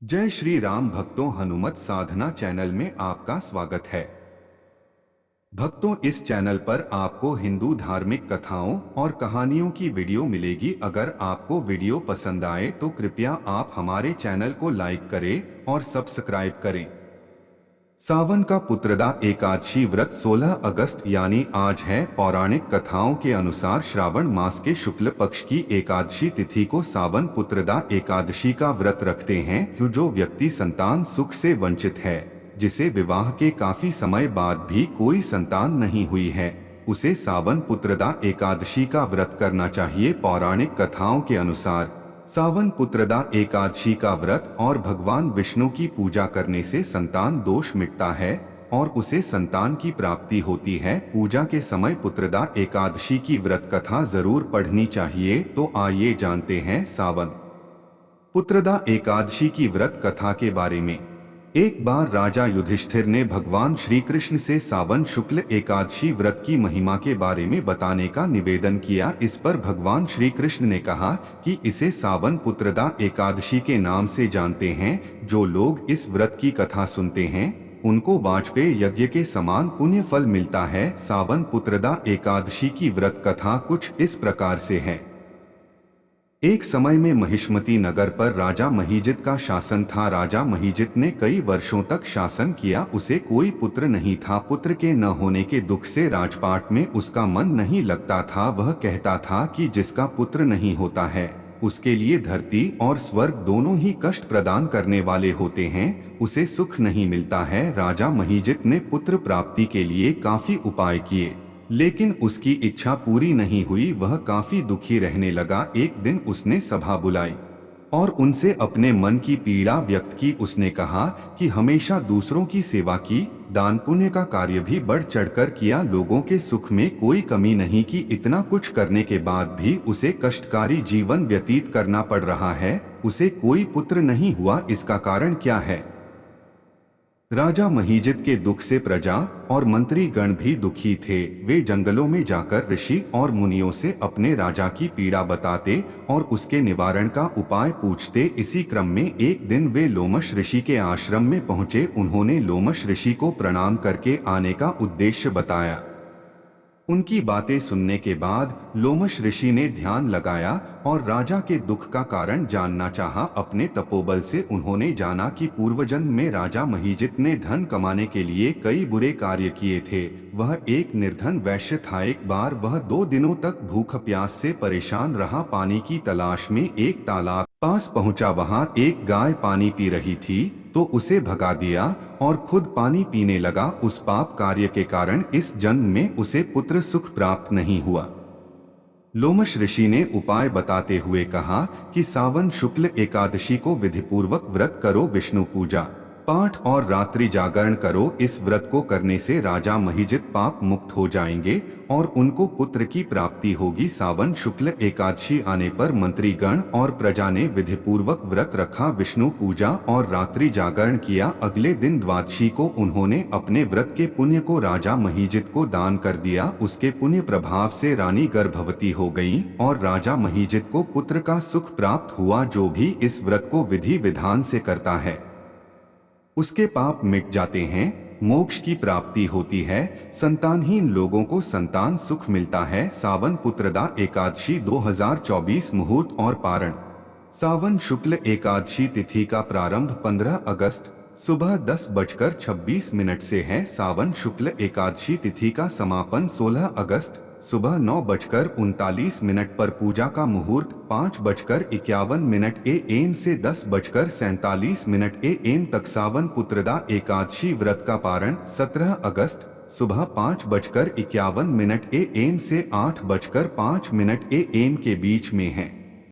जय श्री राम भक्तों, हनुमत साधना चैनल में आपका स्वागत है। भक्तों, इस चैनल पर आपको हिंदू धार्मिक कथाओं और कहानियों की वीडियो मिलेगी। अगर आपको वीडियो पसंद आए तो कृपया आप हमारे चैनल को लाइक करें और सब्सक्राइब करें। सावन का पुत्रदा एकादशी व्रत 16 अगस्त यानी आज है। पौराणिक कथाओं के अनुसार श्रावण मास के शुक्ल पक्ष की एकादशी तिथि को सावन पुत्रदा एकादशी का व्रत रखते हैं। जो व्यक्ति संतान सुख से वंचित है, जिसे विवाह के काफी समय बाद भी कोई संतान नहीं हुई है, उसे सावन पुत्रदा एकादशी का व्रत करना चाहिए। पौराणिक कथाओं के अनुसार सावन पुत्रदा एकादशी का व्रत और भगवान विष्णु की पूजा करने से संतान दोष मिटता है और उसे संतान की प्राप्ति होती है। पूजा के समय पुत्रदा एकादशी की व्रत कथा जरूर पढ़नी चाहिए। तो आइए जानते हैं सावन पुत्रदा एकादशी की व्रत कथा के बारे में। एक बार राजा युधिष्ठिर ने भगवान श्री कृष्ण से सावन शुक्ल एकादशी व्रत की महिमा के बारे में बताने का निवेदन किया। इस पर भगवान श्री कृष्ण ने कहा कि इसे सावन पुत्रदा एकादशी के नाम से जानते हैं। जो लोग इस व्रत की कथा सुनते हैं उनको वाजपेय यज्ञ के समान पुण्य फल मिलता है। सावन पुत्रदा एकादशी की व्रत कथा कुछ इस प्रकार से है। एक समय में महिष्मती नगर पर राजा महीजित का शासन था। राजा महीजित ने कई वर्षों तक शासन किया। उसे कोई पुत्र नहीं था। पुत्र के न होने के दुख से राजपाट में उसका मन नहीं लगता था। वह कहता था कि जिसका पुत्र नहीं होता है उसके लिए धरती और स्वर्ग दोनों ही कष्ट प्रदान करने वाले होते हैं, उसे सुख नहीं मिलता है। राजा महीजित ने पुत्र प्राप्ति के लिए काफी उपाय किए, लेकिन उसकी इच्छा पूरी नहीं हुई। वह काफी दुखी रहने लगा। एक दिन उसने सभा बुलाई और उनसे अपने मन की पीड़ा व्यक्त की। उसने कहा कि हमेशा दूसरों की सेवा की, दान पुण्य का कार्य भी बढ़ चढ़कर किया, लोगों के सुख में कोई कमी नहीं की। इतना कुछ करने के बाद भी उसे कष्टकारी जीवन व्यतीत करना पड़ रहा है। उसे कोई पुत्र नहीं हुआ, इसका कारण क्या है? राजा महीजित के दुख से प्रजा और मंत्री गण भी दुखी थे। वे जंगलों में जाकर ऋषि और मुनियों से अपने राजा की पीड़ा बताते और उसके निवारण का उपाय पूछते। इसी क्रम में एक दिन वे लोमश ऋषि के आश्रम में पहुंचे। उन्होंने लोमश ऋषि को प्रणाम करके आने का उद्देश्य बताया। उनकी बातें सुनने के बाद लोमश ऋषि ने ध्यान लगाया और राजा के दुख का कारण जानना चाहा। अपने तपोबल से उन्होंने जाना कि पूर्वजन्म में राजा महीजित ने धन कमाने के लिए कई बुरे कार्य किए थे। वह एक निर्धन वैश्य था। एक बार वह 2 दिनों तक भूख प्यास से परेशान रहा। पानी की तलाश में एक तालाब पास पहुंचा। वहां एक गाय पानी पी रही थी तो उसे भगा दिया और खुद पानी पीने लगा। उस पाप कार्य के कारण इस जन्म में उसे पुत्र सुख प्राप्त नहीं हुआ। लोमश ऋषि ने उपाय बताते हुए कहा कि सावन शुक्ल एकादशी को विधिपूर्वक व्रत करो, विष्णु पूजा पाठ और रात्रि जागरण करो। इस व्रत को करने से राजा महीजित पाप मुक्त हो जाएंगे और उनको पुत्र की प्राप्ति होगी। सावन शुक्ल एकादशी आने पर मंत्रीगण और प्रजा ने विधिपूर्वक व्रत रखा, विष्णु पूजा और रात्रि जागरण किया। अगले दिन द्वादशी को उन्होंने अपने व्रत के पुण्य को राजा महीजित को दान कर दिया। उसके पुण्य प्रभाव से रानी गर्भवती हो गई और राजा महीजित को पुत्र का सुख प्राप्त हुआ। जो भी इस व्रत को विधि विधान से करता है उसके पाप मिट जाते हैं, मोक्ष की प्राप्ति होती है। संतानहीन लोगों को संतान सुख मिलता है। सावन पुत्रदा एकादशी 2024 मुहूर्त और पारण। सावन शुक्ल एकादशी तिथि का प्रारंभ 15 अगस्त सुबह 10:26 से है। सावन शुक्ल एकादशी तिथि का समापन 16 अगस्त सुबह 9:39 पर। पूजा का मुहूर्त 5:51 AM से 10:47 AM तक। सावन पुत्रदा एकादशी व्रत का पारण 17 अगस्त सुबह 5:51 AM से 8:05 AM के बीच में है।